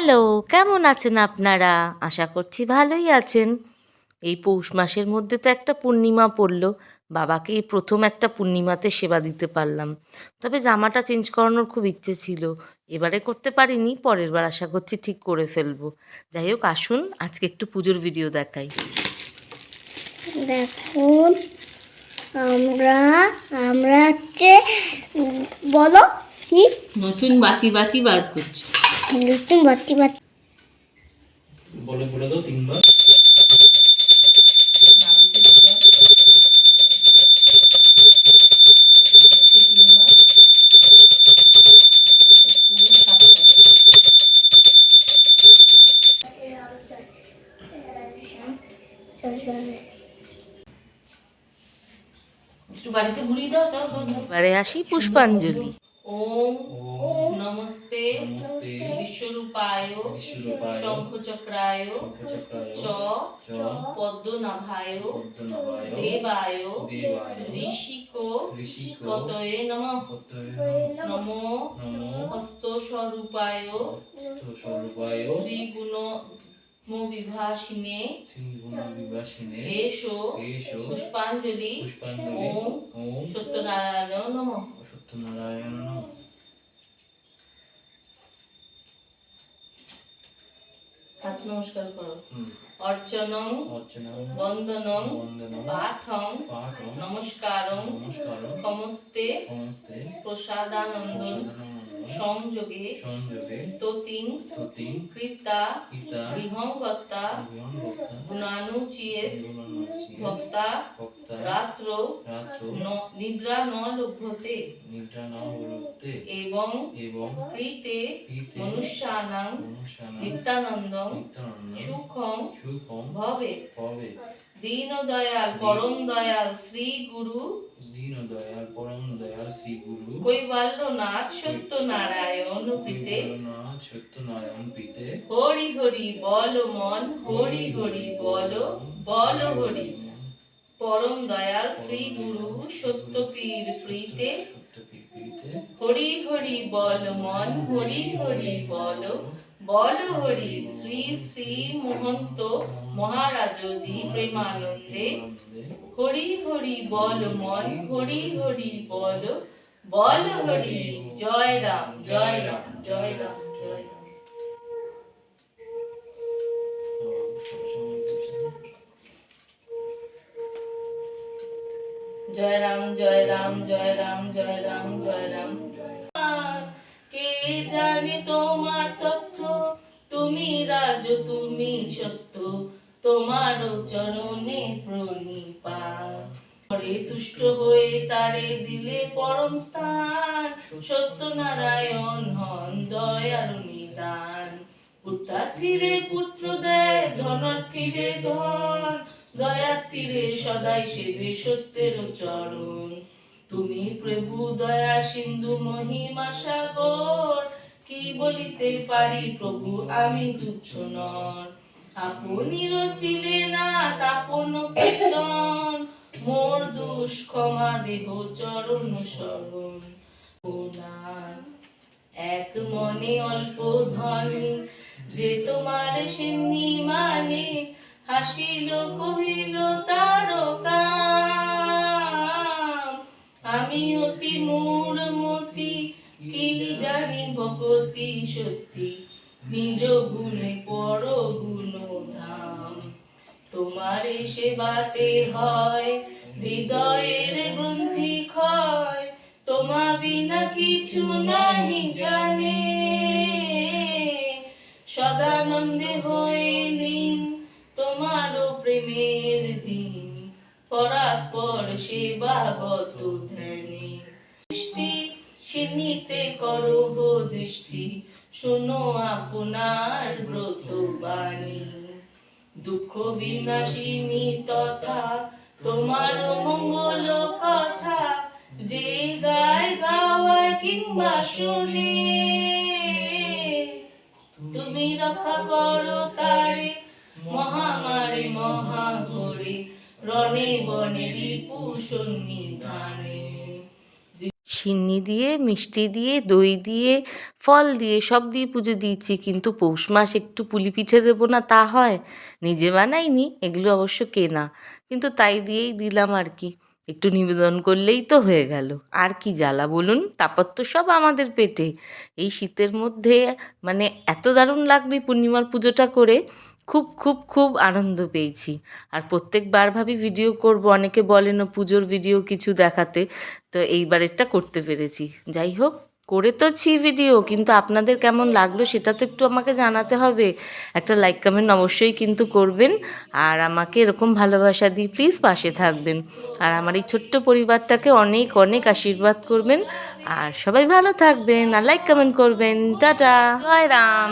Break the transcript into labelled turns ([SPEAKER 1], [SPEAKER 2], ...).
[SPEAKER 1] Hello, কেমন আছেন আপনারা? আশা করছি ভালোই আছেন। এই পৌষ মাসের মধ্যে তো একটা পূর্ণিমা পড়ল। বাবাকে এই প্রথম একটা পূর্ণিমাতে সেবা দিতে পারলাম। তবে জামাটা চেঞ্জ করানোর খুব ইচ্ছে ছিল। এবারে করতে পারিনি, পরের বার আশা করছি ঠিক করে ফেলবো। যাই হোক আসুন আজকে একটু পুজোর ভিডিও দেখাই।
[SPEAKER 2] দেখুন আমরা আমরা হচ্ছে বলো কি
[SPEAKER 1] নতুন বাতি বাতি বার করছি।
[SPEAKER 2] নতুন বাতি বাতি
[SPEAKER 3] বলে বলে দাও তিনবার।
[SPEAKER 1] একটু বাড়িতে ঘুরিয়ে দাও, যাও যাও যাও। এবারে আসি পুষ্পাঞ্জলি। ওম নমস্তে বিশ্বরূপায় শঙ্খচক্রায় চ পদ্মনাভায় দেবায় ঋষিকতয়ে নমঃ। নমো হস্তস্বরূপায় ত্রিগুণ বিভাসিনে এষো পুষ্পাঞ্জলি ওম সত্যনারায়ণ নমঃ। হাত নমস্কার করো। অর্চনং বন্দনং পাঠং নমস্কারং সমস্তে প্রসাদানন্দন সংযোগে স্তুতিং কৃতা বিহঙ্গতা গুণানুচিয়েত ভক্তা রাত্র নিদ্রা ন লভ্যতে এবং কৃতে মনুষ্যানাং নিত্যানন্দং সুখং ভবে। দীনদয়াল পরম দয়াল শ্রী গুরু কৈবাল্যনাথ সত্যনারায়ণ প্রীতে হরি হরি বল মন হরি হরি বল বল হরি। পরম দয়াল শ্রী গুরু সত্যপীর প্রীতে হরি হরি বল মন হরি হরি বল বল হরি। শ্রী শ্রী মহন্ত মহারাজজি প্রেমানন্দে হরি হরি বল মন হরি হরি বল বল হরি। জয় রাম জয় রাম জয় রাম জয় রাম। জয় রাম জয় রাম জয় রাম জয় রাম জয় রাম। কে জানে তোমার তথ্য, তুমি রাজ তুমি সত্য, তোমার চরণে প্রণিপাত। পরে তুষ্ট হয়ে তারে দিলে পরম স্থান, সত্যনারায়ণ হন দয়ার নিদান। পুত্রার্থীরে পুত্র দেয় ধনার্থীরে ধন, দয়ার্থীরে সদাই সেবে সত্যের চরণ। তুমি প্রভু দয়া সিন্ধু মহিমা সাগর, কি বলিতে পারি প্রভু আমি তুচ্ছ নর। আপনি রচিলে না তাপন কীর্তন, মোর দোষ ক্ষমা দেহ চরণ শরণ। এক মনে অল্প ধনে যে তোমার সিন্নি মানে, হাসিল কহিল তার কাম। আমি অতি মূঢ়মতি কি জানি ভগতি সত্যি, নিজ গুণে পর গুণ ধাম। তোমার সেবাতে হয় হৃদয়ের গ্রন্থি ক্ষয়, তোমা বিনা কিছু নাহি জানে। সদানন্দে হইলিন তোমারও প্রেমের দিন, পরাৎপর সেবাগত ধ্যানে। দৃষ্টি সিন্নিতে করো দৃষ্টি, শোনো আপনার ব্রত বাণী। দুঃখ বিনাশিনী তথা তোমার মঙ্গল কথা, যে গায় গাওয়ায় কিংবা শোনে। তুমি রক্ষা করো তারে মহামারী মহাঘরে, রণে বনে রিপু সন্নিধানে। সিন্নি দিয়ে, মিষ্টি দিয়ে, দই দিয়ে, ফল দিয়ে, সব দিয়ে পুজো দিয়েছি। কিন্তু পৌষ মাস একটু পুলি পিঠে দেবো না তা হয়? নিজে বানাইনি, এগুলো অবশ্য কেনা, কিন্তু তাই দিয়েই দিলাম আর কি। একটু নিবেদন করলেই তো হয়ে গেল। আর কি জ্বালা বলুন, তারপর তো সব আমাদের পেটে। এই শীতের মধ্যে মানে এত দারুণ লাগবে পূর্ণিমার পুজোটা করে, খুব খুব খুব আনন্দ পেয়েছি। আর প্রত্যেকবার ভাবি ভিডিও করব, অনেকে বলেনও পুজোর ভিডিও কিছু দেখাতে, তো এইবারেরটা করতে পেরেছি। যাই হোক, করে তোছি ভিডিও, কিন্তু আপনাদের কেমন লাগলো সেটা তো একটু আমাকে জানাতে হবে। একটা লাইক কমেন্ট অবশ্যই কিন্তু করবেন, আর আমাকে এরকম ভালোবাসা দিয়ে প্লিজ পাশে থাকবেন। আর আমার এই ছোট্ট পরিবারটাকে অনেক অনেক আশীর্বাদ করবেন। আর সবাই ভালো থাকবেন, আর লাইক কমেন্ট করবেন। টাটা, জয় রাম।